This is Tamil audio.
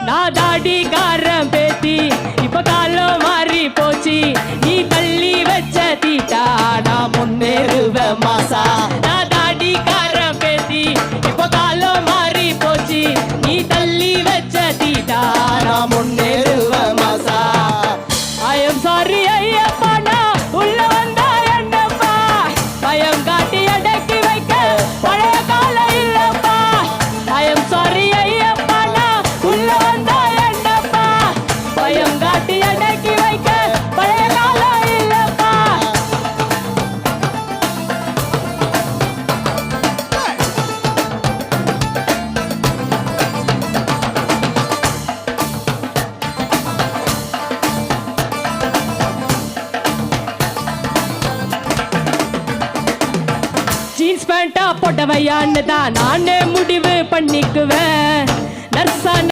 நான் தாடிக்காரன் பேத்தி இப்ப காலம் மாறி போச்சு நீ தள்ளி வச்ச தீட்டா நான் முன்னேறுவேன் மாசா நான் தாடிக்காரன் பேத்தி இப்ப காலம் மாறி போச்சு நீ தள்ளி வச்ச தீட்டா நான் முன்னேறுவேன் மாசா I am sorry ஐயப்பா நான் உள்ள வந்தா என்னப்பா பயம் காட்டி அடக்கி வைக்க பழைய காலம் இல்லப்பா I am sorry ஐயப்பா நான் உள்ள வந்தா என்னப்பா பயம் காட்டி அடக்கி வைக்க பழைய காலம் இல்லப்பா ஜீன்ஸ் பேண்டா போட்டவையான்னு தான் நானே முடிவு பண்ணிக்குவேன்